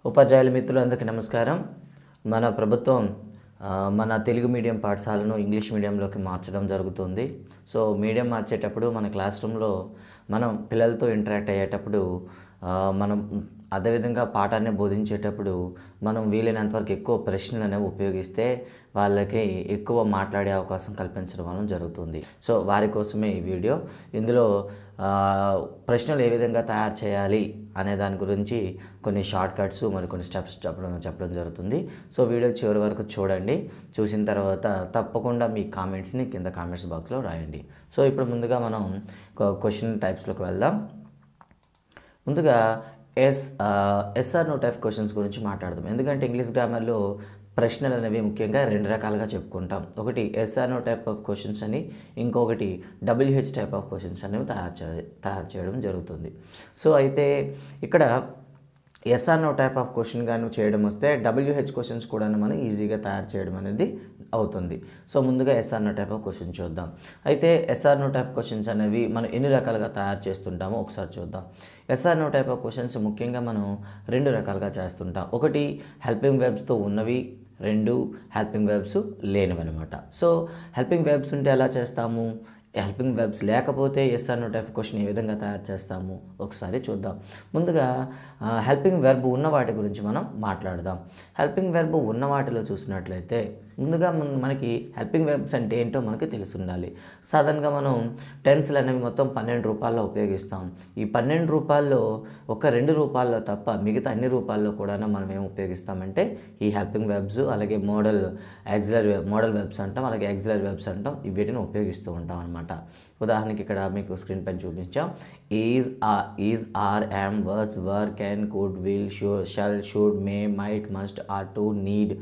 ఉపాధ్యాయుల మిత్రులందరికీ నమస్కారం. మన ప్రభుత్వం మన తెలుగు మీడియం పాఠశాలను ఇంగ్లీష్ మీడియంలోకి మార్చడం జరుగుతుంది. సో మీడియం మార్చేటప్పుడు మన క్లాస్ రూమ్లో మనం పిల్లలతో ఇంటరాక్ట్ అయ్యేటప్పుడు మనం అదేవిధంగా పాఠాన్ని బోధించేటప్పుడు మనం వీలైనంతవరకు ఎక్కువ ప్రశ్నలు అనేవి ఉపయోగిస్తే వాళ్ళకి ఎక్కువ మాట్లాడే అవకాశం కల్పించడం వల్ల జరుగుతుంది. సో వారి కోసమే ఈ వీడియో. ఇందులో ప్రశ్నలు ఏ విధంగా తయారు చేయాలి అనే దాని గురించి కొన్ని షార్ట్ కట్స్ మరి కొన్ని స్టెప్స్ చెప్పడం జరుగుతుంది. సో వీడియో చివరి వరకు చూడండి. చూసిన తర్వాత తప్పకుండా మీ కామెంట్స్ని కింద కామెంట్స్ బాక్స్లో రాయండి. సో ఇప్పుడు ముందుగా మనం క్వశ్చన్ టైప్స్లోకి వెళ్దాం. ముందుగా ఎస్ఆర్ నో టైప్ క్వశ్చన్స్ గురించి మాట్లాడదాం. ఎందుకంటే ఇంగ్లీష్ గ్రామర్లో ప్రశ్నలు అనేవి ముఖ్యంగా రెండు రకాలుగా చెప్పుకుంటాం. ఒకటి yes or no type of questions అని, ఇంకొకటి WH టైప్ ఆఫ్ క్వశ్చన్స్ అనేవి తయారు చేయడం జరుగుతుంది. సో అయితే ఇక్కడ yes or no type of question కానీ చేయడం వస్తే WH క్వశ్చన్స్ కూడా మనం ఈజీగా తయారు చేయడం అనేది అవుతుంది. సో ముందుగా yes or no type of question చూద్దాం. అయితే ఎస్ఆర్ నో టైప్ క్వశ్చన్స్ అనేవి మనం ఎన్ని రకాలుగా తయారు చేస్తుంటామో ఒకసారి చూద్దాం. Yes or no type of questions ముఖ్యంగా మనం రెండు రకాలుగా చేస్తుంటాం. ఒకటి హెల్పింగ్ వెర్బ్స్తో ఉన్నవి, రెండు హెల్పింగ్ వెర్బ్స్ లేనివి అనమాట. సో హెల్పింగ్ వెర్బ్స్ ఉంటే ఎలా చేస్తాము, హెల్పింగ్ వెర్బ్స్ లేకపోతే ఎస్ఆర్ నో టైప్ క్వశ్చన్ ఏ విధంగా తయారు చేస్తాము ఒకసారి చూద్దాం. ముందుగా హెల్పింగ్ వెర్బ్ ఉన్న వాటి గురించి మనం మాట్లాడదాం. హెల్పింగ్ వెర్బ్ ఉన్న వాటిలో చూసినట్లయితే ముందుగా మనకి హెల్పింగ్ వెర్బ్స్ అంటే ఏంటో మనకి తెలిసి ఉండాలి. సాధారణంగా మనం టెన్స్లు అనేవి మొత్తం 12 రూపాల్లో ఉపయోగిస్తాం. ఈ 12 రూపాల్లో ఒక 2 రూపాల్లో తప్ప మిగతా అన్ని రూపాల్లో కూడా మనం ఏం ఉపయోగిస్తామంటే ఈ హెల్పింగ్ వెర్బ్స్, అలాగే మోడల్ వెర్బ్స్ అంటాం, అలాగే ఆక్సిలరీ వెర్బ్స్ అంటాం. వీటిని ఉపయోగిస్తూ ఉంటాం అనమాట. ఉదాహరణకి ఇక్కడ మీకు స్క్రీన్ పైన చూపించాం. Is, are, am, was, were, can, could, will, shall, should, may, might, must, are, to, need,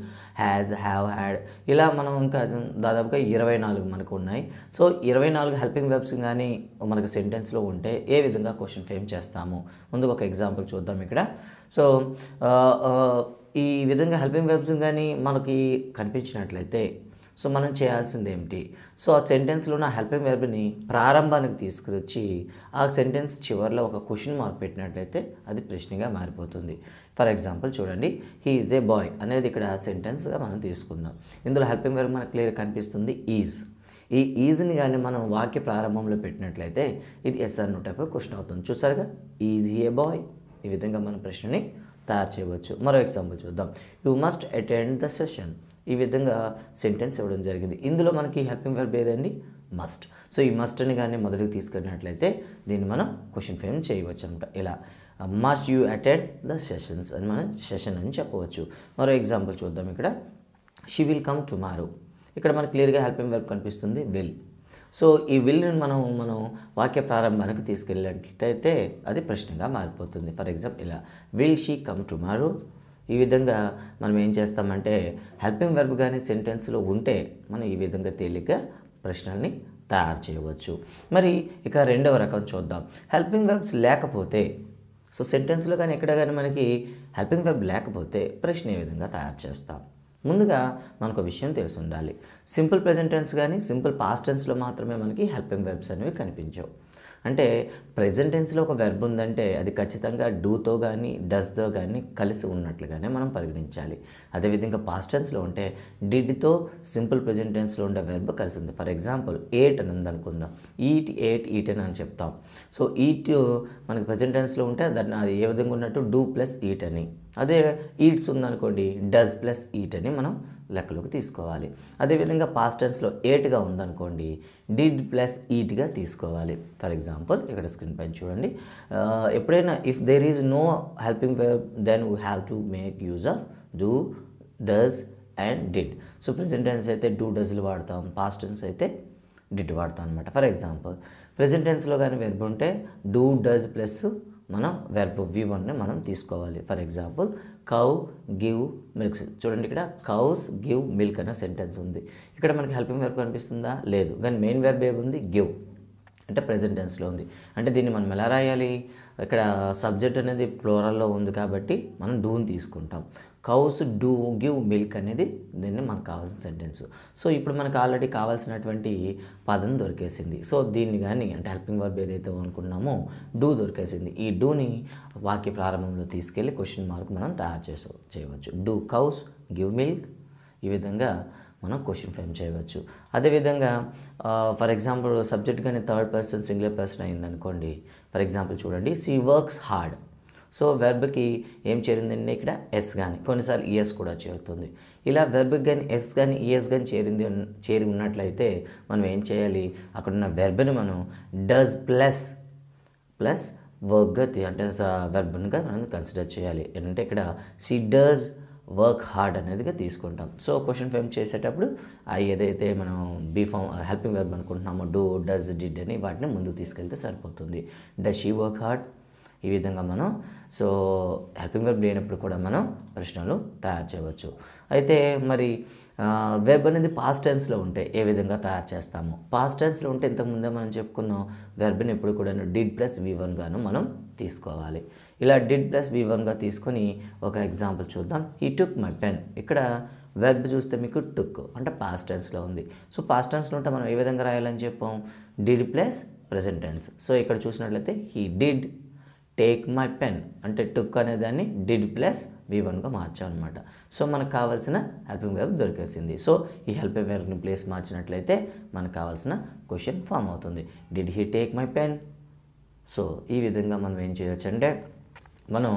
has, have, had, ఇలా మనం ఇంకా దాదాపుగా 24 మనకు ఉన్నాయి. సో 24 హెల్పింగ్ వెర్బ్స్ కానీ మనకు సెంటెన్స్లో ఉంటే ఏ విధంగా క్వశ్చన్ ఫ్రేమ్ చేస్తాము ముందుగా ఒక ఎగ్జాంపుల్ చూద్దాం ఇక్కడ. సో ఈ విధంగా హెల్పింగ్ వెర్బ్స్ కానీ మనకి కనిపించినట్లయితే సో మనం చేయాల్సింది ఏమిటి, సో ఆ సెంటెన్స్లో ఉన్న హెల్పింగ్ వెర్బ్ని ప్రారంభానికి తీసుకువచ్చి ఆ సెంటెన్స్ చివరిలో ఒక క్వశ్చన్ మార్క్ పెట్టినట్లయితే అది ప్రశ్నగా మారిపోతుంది. ఫర్ ఎగ్జాంపుల్ చూడండి, హీ ఈజ్ ఏ బాయ్ అనేది ఇక్కడ సెంటెన్స్గా మనం తీసుకుందాం. ఇందులో హెల్పింగ్ వెర్బ్ మనకు క్లియర్ కనిపిస్తుంది ఈజ్. ఈ ఈజ్ని కానీ మనం వాక్య ప్రారంభంలో పెట్టినట్లయితే ఇది ఎస్ఆర్ నో టైప్ క్వశ్చన్ అవుతుంది. చూసారుగా, ఈజ్ హీ ఏ బాయ్. ఈ విధంగా మనం ప్రశ్నని తయారు చేయవచ్చు. మరో ఎగ్జాంపుల్ చూద్దాం. You must attend the session. ఈ విధంగా సెంటెన్స్ ఇవ్వడం జరిగింది. ఇందులో మనకి హెల్పింగ్ వెర్బ్ ఏదండి, మస్ట్. సో ఈ మస్ట్ని కానీ మొదటికి తీసుకున్నట్లయితే దీన్ని మనం క్వశ్చన్ ఫ్రేమ్ చేయవచ్చు అనమాట. ఇలా must you attend the sessions అని మనం సెషన్ అని చెప్పవచ్చు. మరో ఎగ్జాంపుల్ చూద్దాం. ఇక్కడ షీ విల్ కమ్ టుమారో. ఇక్కడ మనకు క్లియర్గా హెల్పింగ్ వెర్బ్ కనిపిస్తుంది విల్. సో ఈ విల్ని మనం వాక్య ప్రారంభానికి తీసుకెళ్ళినట్లయితే అది ప్రశ్నగా మారిపోతుంది. ఫర్ ఎగ్జాంపుల్ ఇలా, విల్ షీ కమ్ టుమారో. ఈ విధంగా మనం ఏం చేస్తామంటే హెల్పింగ్ వెర్బ్ కానీ సెంటెన్స్లో ఉంటే మనం ఈ విధంగా తేలిగ్గా ప్రశ్నల్ని తయారు చేయవచ్చు. మరి ఇక రెండవ రకం చూద్దాం. హెల్పింగ్ వెర్బ్స్ లేకపోతే, సో సెంటెన్స్లో కానీ ఎక్కడ కానీ మనకి హెల్పింగ్ వెర్బ్ లేకపోతే ప్రశ్న ఏ విధంగా తయారు చేస్తాం. ముందుగా మనకు విషయం తెలిసి ఉండాలి. సింపుల్ ప్రెజెంట్ టెన్స్ కానీ సింపుల్ పాస్ట్ టెన్స్లో మాత్రమే మనకి హెల్పింగ్ వెర్బ్స్ అనేవి కనిపించవు. అంటే ప్రెజెంట్ టెన్స్లో ఒక వెర్బ్ ఉందంటే అది ఖచ్చితంగా డూతో కానీ డస్తో కానీ కలిసి ఉన్నట్లుగానే మనం పరిగణించాలి. అదేవిధంగా పాస్ట్ టెన్స్లో ఉంటే డిడ్తో సింపుల్ ప్రెజెంట్ టెన్స్లో ఉండే వెర్బ్ కలిసి ఉంది. ఫర్ ఎగ్జాంపుల్ ఏట్ అని ఉందనుకుందాం, ఈట్, ఏట్, ఈటెన్ అని చెప్తాం. సో ఈట్ మనకి ప్రెజెంట్ టెన్స్లో ఉంటే దాన్ని అది ఏ విధంగా ఉన్నట్టు డూ ప్లస్ ఈట్ అని. అదే ఈట్స్ ఉందనుకోండి డస్ ప్లస్ ఈట్ అని మనం లెక్కలోకి తీసుకోవాలి. అదేవిధంగా పాస్ట్ టెన్స్లో ఏట్గా ఉందనుకోండి డిడ్ ప్లస్ ఈట్గా తీసుకోవాలి. ఫర్ ఎగ్జాంపుల్ ఇక్కడ స్క్రీన్ పైన చూడండి. ఎప్పుడైనా if there is no helping verb then we have to make use of do, does and did. So present tense అయితే డూ, డస్లు వాడతాం, పాస్ట్ టెన్స్ అయితే డిడ్ వాడతాం అనమాట. ఫర్ ఎగ్జాంపుల్ ప్రెజెంట్ టెన్స్లో కానీ వెర్బ్ ఉంటే డూ, డస్ ప్లస్ మనం verb V1ని మనం తీసుకోవాలి. For example cow give milks. చూడండి ఇక్కడ కౌస్ గివ్ మిల్క్ అనే సెంటెన్స్ ఉంది. ఇక్కడ మనకి హెల్పింగ్ వెర్బ్ కనిపిస్తుందా, లేదు. కానీ మెయిన్ వెర్బ్ ఏముంది, గివ్. అంటే ప్రెజెంట్ టెన్స్లో ఉంది. అంటే దీన్ని మనం ఎలా రాయాలి? ఇక్కడ సబ్జెక్ట్ అనేది ప్లూరల్లో ఉంది కాబట్టి మనం డూని తీసుకుంటాం. కౌస్ డూ గివ్ మిల్క్ అనేది దీన్ని మనకు కావాల్సిన సెంటెన్స్. సో ఇప్పుడు మనకు ఆల్రెడీ కావాల్సినటువంటి పదం దొరికేసింది. సో దీన్ని కానీ అంటే హెల్పింగ్ వర్బ్ ఏదైతే అనుకున్నామో డూ దొరికేసింది. ఈ డూని వాక్య ప్రారంభంలో తీసుకెళ్ళి క్వశ్చన్ మార్క్ మనం తయారు చేయవచ్చు. డూ కౌస్ గివ్ మిల్క్, ఈ విధంగా మనం క్వశ్చన్ ఫ్రేమ్ చేయవచ్చు. అదేవిధంగా ఫర్ ఎగ్జాంపుల్ సబ్జెక్ట్ కానీ థర్డ్ పర్సన్ సింగులర్ పర్సన్ అయిందనుకోండి. ఫర్ ఎగ్జాంపుల్ చూడండి, షీ వర్క్స్ హార్డ్. సో వెర్బ్కి ఏం చేరిందండి ఇక్కడ? ఎస్ కానీ, కొన్నిసార్లు ఈఎస్ కూడా చేరుతుంది. ఇలా వెర్బ్కి కానీ ఎస్ కానీ ఈఎస్ కానీ చేరి ఉన్నట్లయితే మనం ఏం చేయాలి? అక్కడున్న వెర్బ్ని మనం డస్ ప్లస్ వర్క్గా అంటే వెర్బ్గా మనం కన్సిడర్ చేయాలి. ఏంటంటే ఇక్కడ షీ డస్ వర్క్ హార్డ్ అనేదిగా తీసుకుంటాం. సో క్వశ్చన్ ఫ్రేమ్ చేసేటప్పుడు ఏదైతే మనం బీ ఫామ్ హెల్పింగ్ వెర్బ్ అనుకుంటున్నామో డూ, డస్, డిడ్ అని వాటిని ముందుకు తీసుకెళ్తే సరిపోతుంది. డస్ షీ వర్క్ హార్డ్, ఈ విధంగా మనం సో హెల్పింగ్ వెర్బ్ లేనప్పుడు కూడా మనం ప్రశ్నలు తయారు చేయవచ్చు. అయితే మరి వెర్బ్ అనేది పాస్ట్ టెన్స్లో ఉంటే ఏ విధంగా తయారు చేస్తాము? పాస్ట్ టెన్స్లో ఉంటే ఇంతకుముందే మనం చెప్పుకున్నాం, వెర్బ్ని ఎప్పుడు కూడా డిడ్ ప్లస్ V1 గాను మనం తీసుకోవాలి. ఇలా డిడ్ ప్లస్ V1గా తీసుకొని ఒక ఎగ్జాంపుల్ చూద్దాం. He took my pen. ఇక్కడ వెర్బ్ చూస్తే మీకు టుక్ అంటే పాస్ట్ టెన్స్లో ఉంది. సో పాస్ట్ టెన్స్లో ఉంటే మనం ఏ విధంగా రాయాలని చెప్పాం? Did plus present tense. So ఇక్కడ చూసినట్లయితే he did take my pen అంటే టుక్ అనే దాన్ని డిడ్ ప్లస్ V1గా మార్చామన్నమాట. సో మనకు కావాల్సిన హెల్పింగ్ వెర్బ్ దొరికేసింది. సో ఈ హెల్పింగ్ వెర్బ్ని ప్లేస్ మార్చినట్లయితే మనకు కావాల్సిన క్వశ్చన్ ఫామ్ అవుతుంది. Did he take my pen? So ఈ విధంగా మనం ఏం చేయవచ్చు అంటే మనం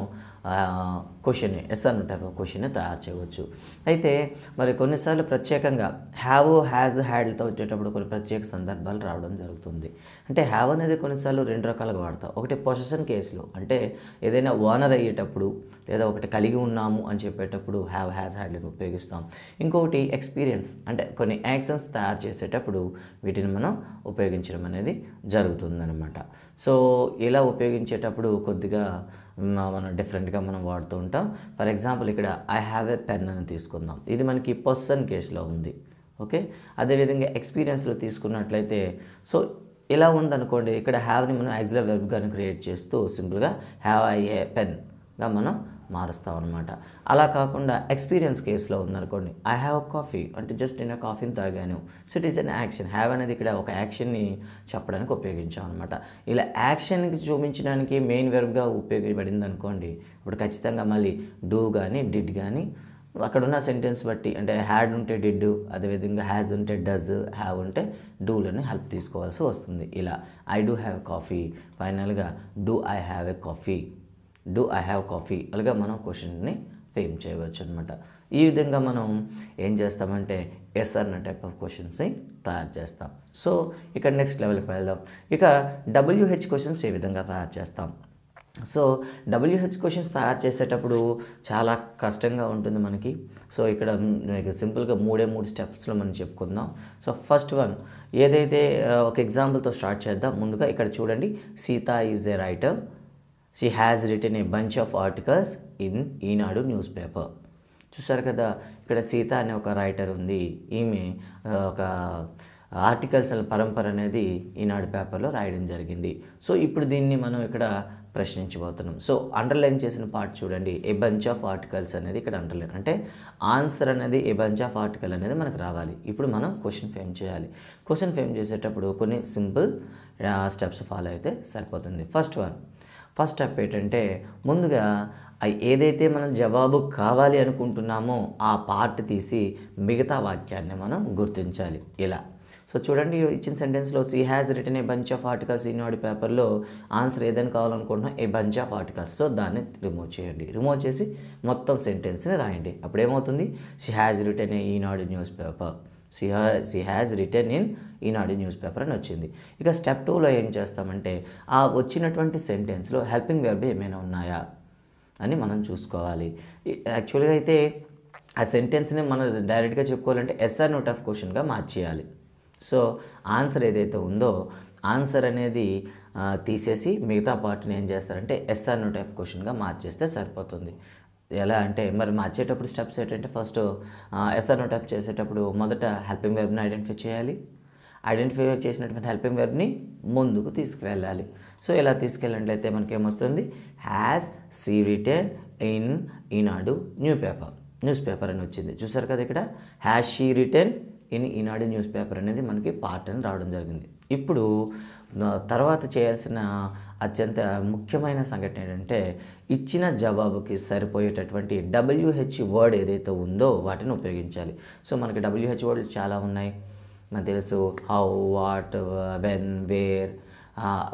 క్వశ్చన్ ఎస్ఆర్ టైప్ ఆఫ్ క్వశ్చన్ని తయారు చేయవచ్చు. అయితే మరి కొన్నిసార్లు ప్రత్యేకంగా హ్యావ్, హ్యాజ్, హ్యాడ్లతో వచ్చేటప్పుడు కొన్ని ప్రత్యేక సందర్భాలు రావడం జరుగుతుంది. అంటే హ్యావ్ అనేది కొన్నిసార్లు రెండు రకాలుగా వాడతాం. ఒకటి పొసెషన్ కేసులో, అంటే ఏదైనా ఓనర్ అయ్యేటప్పుడు లేదా ఒకటి కలిగి ఉన్నాము అని చెప్పేటప్పుడు హ్యావ్, హ్యాజ్, హ్యాడ్లను ఉపయోగిస్తాం. ఇంకొకటి ఎక్స్పీరియన్స్, అంటే కొన్ని యాక్షన్స్ తయారు చేసేటప్పుడు వీటిని మనం ఉపయోగించడం అనేది జరుగుతుందన్నమాట. సో ఇలా ఉపయోగించేటప్పుడు కొద్దిగా మనం డిఫరెంట్గా మనం వాడుతూ ఉంటాం. ఫర్ ఎగ్జాంపుల్ ఇక్కడ ఐ హ్యావ్ ఏ పెన్ అని తీసుకుందాం. ఇది మనకి పొసెషన్ కేసులో ఉంది. ఓకే, అదేవిధంగా ఎక్స్పీరియన్స్లో తీసుకున్నట్లయితే సో ఇలా ఉందనుకోండి, ఇక్కడ హ్యావ్ని మనం యాక్సిలరీ వెర్బ్గాని క్రియేట్ చేస్తూ సింపుల్గా హ్యావ్ ఐ ఏ పెన్గా మనం మారుస్తాం అనమాట. అలా కాకుండా ఎక్స్పీరియన్స్ కేసులో ఉందనుకోండి, ఐ హ్యావ్ కాఫీ అంటే జస్ట్ నేను కాఫీని తాగాను. So it is an action. Have అనేది ఇక్కడ ఒక యాక్షన్ని చెప్పడానికి ఉపయోగించాం అనమాట. ఇలా యాక్షన్కి చూపించడానికి మెయిన్ వెర్బ్గా ఉపయోగపడింది అనుకోండి, ఇప్పుడు ఖచ్చితంగా మళ్ళీ డూ కానీ డిడ్ కానీ అక్కడున్న సెంటెన్స్ బట్టి, అంటే హ్యాడ్ ఉంటే డిడ్, అదేవిధంగా హ్యాజ్ ఉంటే డజ్, హ్యావ్ ఉంటే డూలని హెల్ప్ తీసుకోవాల్సి వస్తుంది. ఇలా ఐ డూ హ్యావ్ కాఫీ, ఫైనల్గా do I have a coffee, do I have coffee, అలాగా మనం క్వశ్చన్ని ఫ్రేమ్ చేయవచ్చు అనమాట. ఈ విధంగా మనం ఏం చేస్తామంటే ఎస్ఆర్ అనే టైప్ ఆఫ్ క్వశ్చన్స్ని తయారు చేస్తాం. సో ఇక్కడ నెక్స్ట్ లెవెల్కి వెళ్దాం. ఇక WH క్వశ్చన్స్ ఏ విధంగా తయారు చేస్తాం? సో WH క్వశ్చన్స్ తయారు చేసేటప్పుడు చాలా కష్టంగా ఉంటుంది మనకి. సో ఇక్కడ మీకు సింపుల్గా మూడు స్టెప్స్లో మనం చెప్పుకుందాం. సో ఫస్ట్ వన్ ఏదైతే ఒక ఎగ్జాంపుల్తో స్టార్ట్ చేద్దాం. ముందుగా ఇక్కడ చూడండి, Sita is a writer, she has written a bunch of articles in Eenadu newspaper. చూసారు కదా, ఇక్కడ సీత అనే ఒక రైటర్ ఉంది. ఈమె ఒక ఆర్టికల్స్ పరంపర అనేది ఈనాడు పేపర్లో రాయడం జరిగింది. సో ఇప్పుడు దీన్ని మనం ఇక్కడ ప్రశ్నించబోతున్నాం. సో అండర్లైన్ చేసిన పార్ట్ చూడండి, ఏ బంచ్ ఆఫ్ ఆర్టికల్స్ అనేది ఇక్కడ అండర్లైన్, అంటే ఆన్సర్ అనేది ఏ బంచ్ ఆఫ్ ఆర్టికల్ అనేది మనకు రావాలి. ఇప్పుడు మనం క్వశ్చన్ ఫ్రేమ్ చేయాలి. క్వశ్చన్ ఫ్రేమ్ చేసేటప్పుడు కొన్ని సింపుల్ స్టెప్స్ ఫాలో అయితే సరిపోతుంది. ఫస్ట్ స్టెప్ ఏంటంటే, ముందుగా ఏదైతే మనం జవాబు కావాలి అనుకుంటున్నామో ఆ పార్ట్ తీసి మిగతా వాక్యాన్ని మనం గుర్తించాలి. ఇలా సో చూడండి, ఇచ్చిన సెంటెన్స్లో she has written a bunch of articles Eenadu పేపర్లో ఆన్సర్ ఏదైనా కావాలనుకుంటున్నాం, a bunch of articles. So దాన్ని రిమూవ్ చేయండి. రిమూవ్ చేసి మొత్తం సెంటెన్స్ని రాయండి. అప్పుడేమవుతుంది, she has written a Eenadu newspaper, she has written in Eenadu newspaper అని వచ్చింది. ఇక స్టెప్ 2లో ఏం చేస్తామంటే, ఆ వచ్చినటువంటి సెంటెన్స్లో హెల్పింగ్ వెర్బ్ ఏమైనా ఉన్నాయా అని మనం చూసుకోవాలి. యాక్చువల్గా అయితే ఆ సెంటెన్స్ని మనం డైరెక్ట్గా చెప్పుకోవాలంటే ఎస్ఆర్ నోట్ ఆఫ్ క్వశ్చన్గా మార్చేయాలి. సో ఆన్సర్ ఏదైతే ఉందో ఆన్సర్ అనేది తీసేసి మిగతా పార్ట్ని ఏం చేస్తారంటే ఎస్ఆర్ నోట్ ఆఫ్ క్వశ్చన్గా మార్చేస్తే సరిపోతుంది. ఎలా అంటే మరి మార్చేటప్పుడు స్టెప్స్ ఏంటంటే, ఫస్ట్ ఎస్ఆర్ నోట్ ఆఫ్ చేసేటప్పుడు మొదట హెల్పింగ్ వెర్బ్ని ఐడెంటిఫై చేయాలి. ఐడెంటిఫై చేసినటువంటి హెల్పింగ్ వెర్బ్ని ముందుకు తీసుకువెళ్ళాలి. సో ఇలా తీసుకెళ్ళినట్లయితే మనకి ఏమొస్తుంది, has she return in Eenadu newspaper అని వచ్చింది. చూసారు కదా, ఇక్కడ has she return in Eenadu news paper అనేది మనకి పార్ట్ అని రావడం జరిగింది. ఇప్పుడు తర్వాత చేయాల్సిన అత్యంత ముఖ్యమైన సంఘటన ఏంటంటే ఇచ్చిన జవాబుకి సరిపోయేటటువంటి WH వర్డ్ ఏదైతే ఉందో వాటిని ఉపయోగించాలి. సో మనకి WH వర్డ్లు చాలా ఉన్నాయి, మనకు తెలుసు. How, what, when, where,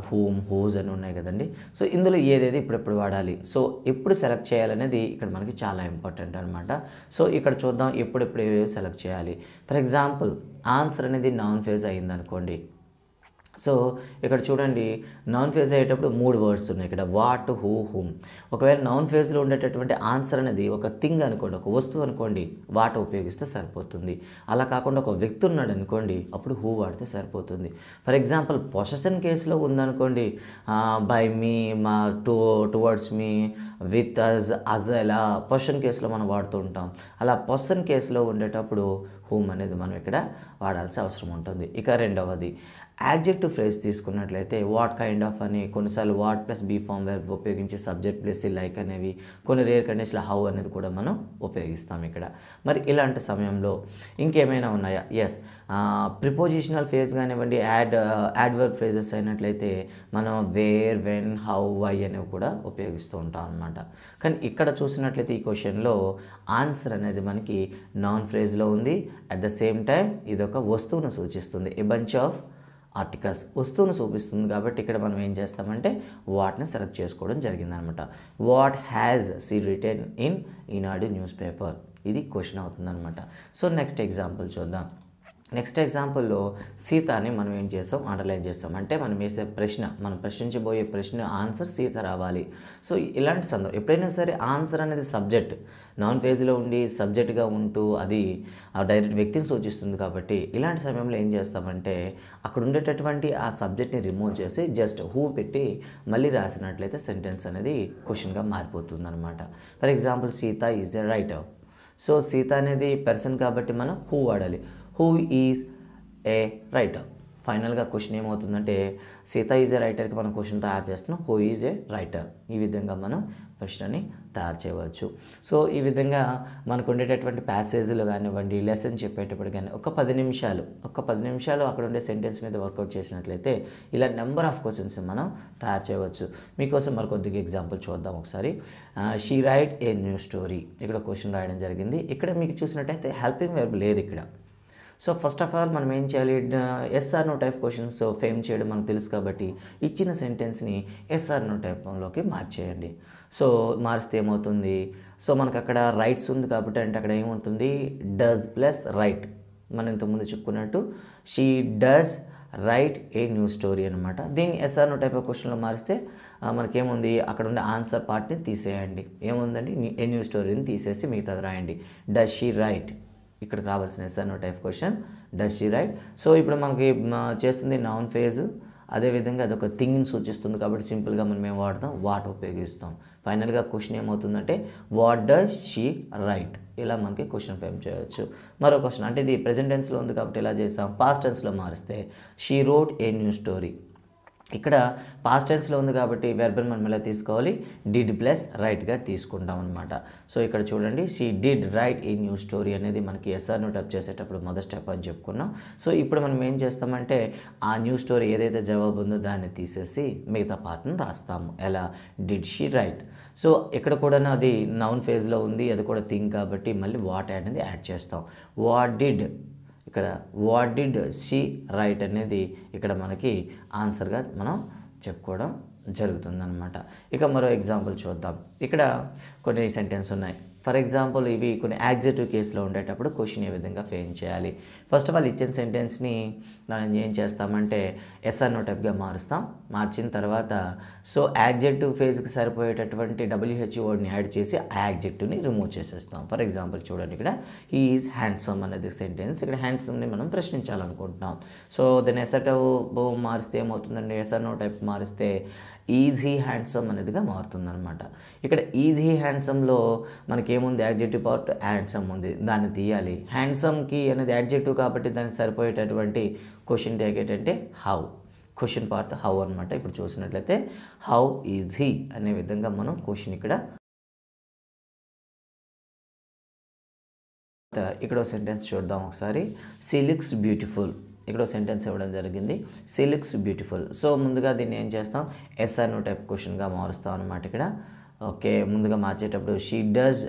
whom, whose అని ఉన్నాయి కదండి. సో ఇందులో ఏదేది ఇప్పుడెప్పుడు వాడాలి, సో ఎప్పుడు సెలెక్ట్ చేయాలనేది ఇక్కడ మనకి చాలా ఇంపార్టెంట్ అనమాట. సో ఇక్కడ చూద్దాం ఎప్పుడెప్పుడు సెలెక్ట్ చేయాలి. ఫర్ ఎగ్జాంపుల్ ఆన్సర్ అనేది నౌన్ ఫేజ్ అయిందనుకోండి. సో ఇక్కడ చూడండి, నౌన్ ఫేజ్ అయ్యేటప్పుడు 3 వర్డ్స్ ఉన్నాయి ఇక్కడ, వాట్, హూ, హూమ్. ఒకవేళ నౌన్ ఫేజ్లో ఉండేటటువంటి ఆన్సర్ అనేది ఒక థింగ్ అనుకోండి, ఒక వస్తువు అనుకోండి, వాట్ ఉపయోగిస్తే సరిపోతుంది. అలా కాకుండా ఒక వ్యక్తి ఉన్నాడు అనుకోండి, అప్పుడు హూ వాడితే సరిపోతుంది. ఫర్ ఎగ్జాంపుల్ పొసెషన్ కేసులో ఉందనుకోండి, బై మీ, మా, టువర్డ్స్ మీ, విత్ అజ్ ఎలా పొసెషన్ కేసులో మనం వాడుతూ ఉంటాం. అలా పొసెషన్ కేసులో ఉండేటప్పుడు హూమ్ అనేది మనం ఇక్కడ వాడాల్సిన అవసరం ఉంటుంది. ఇక రెండవది యాడ్జెక్టివ్ ఫ్రేజ్ తీసుకున్నట్లయితే వాట్ కైండ్ ఆఫ్ అని, కొన్నిసార్లు what plus be form verb ఉపయోగించి సబ్జెక్ట్ ప్లస్ లైక్ అనేవి, కొన్ని రేర్ కండిషన్లో హౌ అనేది కూడా మనం ఉపయోగిస్తాం ఇక్కడ. మరి ఇలాంటి సమయంలో ఇంకేమైనా ఉన్నాయా? ఎస్, ప్రిపోజిషనల్ ఫేజ్ కానివ్వండి, యాడ్వర్బ్ ఫ్రేజెస్ అయినట్లయితే మనం వేర్, వెన్, హౌ, వై అనేవి కూడా ఉపయోగిస్తూ ఉంటాం అనమాట. కానీ ఇక్కడ చూసినట్లయితే ఈ క్వశ్చన్లో ఆన్సర్ అనేది మనకి నౌన్ ఫ్రేజ్లో ఉంది. అట్ ద సేమ్ టైం ఇది ఒక వస్తువును సూచిస్తుంది, ఏ బంచ్ ఆఫ్ ఆర్టికల్స్ వస్తువును చూపిస్తుంది. కాబట్టి ఇక్కడ మనం ఏం చేస్తామంటే వాటిని సెలెక్ట్ చేసుకోవడం జరిగిందనమాట. What has she return in Eenadu newspaper, ఇది క్వశ్చన్ అవుతుందన్నమాట. సో నెక్స్ట్ ఎగ్జాంపుల్ చూద్దాం. నెక్స్ట్ ఎగ్జాంపుల్లో సీతని మనం ఏం చేస్తాం, అండర్లైన్ చేస్తాం. అంటే మనం వేసే ప్రశ్న, మనం ప్రశ్నించబోయే ప్రశ్న ఆన్సర్ సీత రావాలి. సో ఇలాంటి సందర్భం ఎప్పుడైనా సరే ఆన్సర్ అనేది సబ్జెక్ట్ నాన్ ఫేజ్లో ఉండి సబ్జెక్ట్గా ఉంటూ అది డైరెక్ట్ వ్యక్తిని సూచిస్తుంది. కాబట్టి ఇలాంటి సమయంలో ఏం చేస్తామంటే అక్కడ ఉండేటటువంటి ఆ సబ్జెక్ట్ని రిమూవ్ చేసి జస్ట్ హూ పెట్టి మళ్ళీ రాసినట్లయితే సెంటెన్స్ అనేది క్వశ్చన్గా మారిపోతుంది అనమాట. For example Sita is a writer. So Sita అనేది పర్సన్ కాబట్టి మనం హూ వాడాలి. Who is a writer. ఫైనల్గా క్వశ్చన్ ఏమవుతుందంటే సీత ఈజ్ ఏ రైటర్కి మనం క్వశ్చన్ తయారు చేస్తున్నాం, హూ ఈజ్ ఏ రైటర్. ఈ విధంగా మనం ప్రశ్నని తయారు చేయవచ్చు. సో ఈ విధంగా మనకు ఉండేటటువంటి ప్యాసేజ్లు కానివ్వండి, లెసన్ చెప్పేటప్పుడు కానీ ఒక 10 నిమిషాలు అక్కడ ఉండే సెంటెన్స్ మీద వర్కౌట్ చేసినట్లయితే ఇలా నెంబర్ ఆఫ్ క్వశ్చన్స్ మనం తయారు చేయవచ్చు. మీకోసం మరి కొద్దిగా ఎగ్జాంపుల్ చూద్దాం ఒకసారి. She right a new story, ఇక్కడ క్వశ్చన్ రాయడం జరిగింది. ఇక్కడ మీకు చూసినట్టయితే హెల్పింగ్ వెర్బ్ లేదు ఇక్కడ. సో ఫస్ట్ ఆఫ్ ఆల్ మనం ఏం చేయాలి, yes or no type questions frame చేయడం మనకు తెలుసు కాబట్టి ఇచ్చిన సెంటెన్స్ని ఎస్ఆర్ నో టైప్లోకి మార్చేయండి. సో మారిస్తే ఏమవుతుంది, సో మనకు అక్కడ రైట్స్ ఉంది కాబట్టి అంటే అక్కడ ఏముంటుంది, డస్ ప్లస్ రైట్. మనం ఇంతకుముందు చెప్పుకున్నట్టు she does write a new story అనమాట. దీన్ని ఎస్ఆర్ నో టైప్ ఆఫ్ క్వశ్చన్లో మారిస్తే మనకేముంది, అక్కడ ఉండే ఆన్సర్ పార్ట్ని తీసేయండి. ఏముందండి, ఏ న్యూ స్టోరీని తీసేసి మిగతాది రాయండి. డస్ షీ రైట్, ఇక్కడికి రావాల్సిన yes or no type question does she write. So ఇప్పుడు మనకి చేస్తుంది నౌన్ ఫేజ్, అదేవిధంగా అదొక థింగ్ని సూచిస్తుంది కాబట్టి సింపుల్గా మనం ఏం వాడతాం, వాట్ ఉపయోగిస్తాం. ఫైనల్గా క్వశ్చన్ ఏమవుతుందంటే వాట్ డస్ షీ రైట్. ఇలా మనకి క్వశ్చన్ ఫ్రేమ్ చేయవచ్చు. మరో క్వశ్చన్ అంటే ఇది ప్రెజెంట్ టెన్స్లో ఉంది కాబట్టి ఎలా చేస్తాం, పాస్ట్ టెన్స్లో మారిస్తే she wrote a new story. ఇక్కడ పాస్ట్ టెన్స్లో ఉంది కాబట్టి వెర్బ్ మనం ఎలా తీసుకోవాలి, డిడ్ ప్లస్ రైట్గా తీసుకుంటాం అనమాట. సో ఇక్కడ చూడండి, she did right a new story అనేది మనకి ఎస్ఆర్ నో టైప్ చేసేటప్పుడు మొదటి స్టెప్ అని చెప్పుకున్నాం. సో ఇప్పుడు మనం ఏం చేస్తామంటే ఆ న్యూ స్టోరీ ఏదైతే జవాబు ఉందో దాన్ని తీసేసి మిగతా పార్ట్ని రాస్తాము. ఎలా, డిడ్ షీ రైట్. సో ఇక్కడ కూడా అది నౌన్ ఫేజ్లో ఉంది, అది కూడా థింగ్ కాబట్టి మళ్ళీ వాట్ అనేది యాడ్ చేస్తాం. వాట్ డిడ్, ఇక్కడ వాట్ డిడ్ షీ రైట్ అనేది ఇక్కడ మనకి ఆన్సర్గా మనం చెప్పుకోవడం జరుగుతుందన్నమాట. ఇక మరో ఎగ్జాంపుల్ చూద్దాం. ఇక్కడ కొన్ని సెంటెన్స్ ఉన్నాయి. ఫర్ ఎగ్జాంపుల్ ఇవి కొన్ని యాడ్జెక్టివ్ కేసులో ఉండేటప్పుడు క్వశ్చన్ ఏ విధంగా ఫ్రేమ్ చేయాలి. ఫస్ట్ ఆఫ్ ఆల్ ఇచ్చిన సెంటెన్స్ని మనం ఏం చేస్తామంటే ఎస్ఆర్ నో టైప్గా మారుస్తాం. మార్చిన తర్వాత సో యాడ్జెక్టివ్ ఫేజ్కి సరిపోయేటటువంటి WH వర్డ్ని యాడ్ చేసి ఆ యాడ్జెక్టివ్ని రిమూవ్ చేసేస్తాం. ఫర్ ఎగ్జాంపుల్ చూడండి, ఇక్కడ హీ ఈజ్ హ్యాండ్సమ్ అనేది సెంటెన్స్. ఇక్కడ హ్యాండ్సమ్ని మనం ప్రశ్నించాలనుకుంటున్నాం. సో దాన్ని ఎస్ఆర్ మారిస్తే ఏమవుతుందండి, ఎస్ఆర్ నో టైప్ మారిస్తే ఈజ్ హీ హ్యాండ్సమ్ అనేదిగా మారుతుందన్నమాట. ఇక్కడ ఈజ్ హీ హ్యాండ్సమ్లో మనకి మనకేముంది యాడ్జెక్టివ్ పార్ట్ హ్యాండ్సమ్ ఉంది, దాన్ని తీయాలి. హ్యాండ్సమ్కి అనేది యాడ్జెక్టివ్ కాబట్టి దానికి సరిపోయేటటువంటి క్వశ్చన్ ట్యాగ్ ఏంటంటే హౌ. క్వశ్చన్ పార్ట్ హౌ అనమాట. ఇప్పుడు చూసినట్లయితే హౌ ఈజ్ హీ అనే విధంగా మనం క్వశ్చన్ ఇక్కడ సెంటెన్స్ చూద్దాం ఒకసారి. She looks beautiful. ఇక్కడ సెంటెన్స్ ఇవ్వడం జరిగింది, సీ లుక్స్ బ్యూటిఫుల్. సో ముందుగా దీన్ని ఏం చేస్తాం, ఎస్ఆర్ నో టైప్ క్వశ్చన్గా మారుస్తాం అనమాట ఇక్కడ. ఓకే, ముందుగా మార్చేటప్పుడు షీ డస్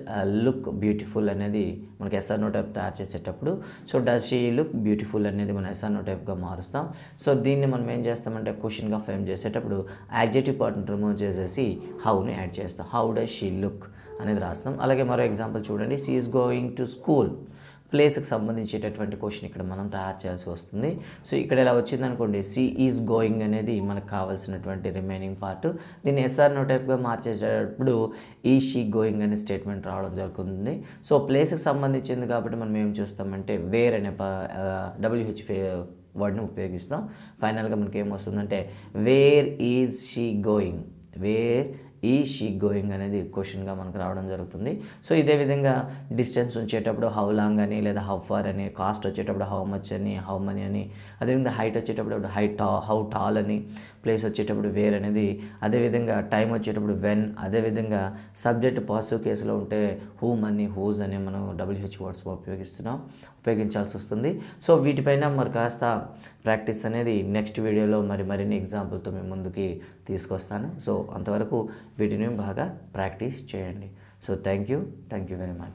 లుక్ బ్యూటిఫుల్ అనేది మనకి ఎస్ఆర్ నో టైప్ తయారు చేసేటప్పుడు, so does she look beautiful అనేది మనం ఎస్ఆర్ నో టైప్గా మారుస్తాం. సో దీన్ని మనం ఏం చేస్తామంటే క్వశ్చన్గా ఫ్రేమ్ చేసేటప్పుడు యాడ్జెక్టివ్ పార్ట్ని రిమూవ్ చేసేసి హౌని యాడ్ చేస్తాం. హౌ డస్ షీ లుక్ అనేది రాస్తాం. అలాగే మరో ఎగ్జాంపుల్ చూడండి, she is going to school. ప్లేస్కి సంబంధించేటటువంటి క్వశ్చన్ ఇక్కడ మనం తయారు చేయాల్సి వస్తుంది. సో ఇక్కడ ఇలా వచ్చిందనుకోండి, సి ఈజ్ గోయింగ్ అనేది మనకు కావాల్సినటువంటి రిమైనింగ్ పార్ట్. దీన్ని ఎస్ఆర్ నో టైప్గా మార్చేటప్పుడు ఈ షీ గోయింగ్ అనే స్టేట్మెంట్ రావడం జరుగుతుంది. సో ప్లేస్కి సంబంధించింది కాబట్టి మనం ఏం చూస్తామంటే వేర్ అనే WH వర్డ్ని ఉపయోగిస్తాం. ఫైనల్గా మనకి ఏమొస్తుందంటే where is she going, where is she going అనేది క్వశ్చన్గా మనకు రావడం జరుగుతుంది. సో ఇదే విధంగా డిస్టెన్స్ ఉంచేటప్పుడు హౌ లాంగ్ అని, లేదా హౌ ఫార్ అని, కాస్ట్ వచ్చేటప్పుడు హౌ మచ్ అని, హౌ మనీ అని, అదేవిధంగా హైట్ వచ్చేటప్పుడు హౌ టాల్ అని, ప్లేస్ వచ్చేటప్పుడు వేర్ అనేది, అదేవిధంగా టైం వచ్చేటప్పుడు వెన్, అదేవిధంగా సబ్జెక్ట్ పాజిటివ్ కేసులో ఉంటే హూమ్ అని, హూజ్ అని మనం WH వర్డ్స్ ఉపయోగించాల్సి వస్తుంది. సో వీటిపైన మరి కాస్త ప్రాక్టీస్ అనేది నెక్స్ట్ వీడియోలో మరిన్ని ఎగ్జాంపుల్తో మేము ముందుకి తీసుకొస్తాను. సో అంతవరకు వీటిని బాగా ప్రాక్టీస్ చేయండి. So thank you very much.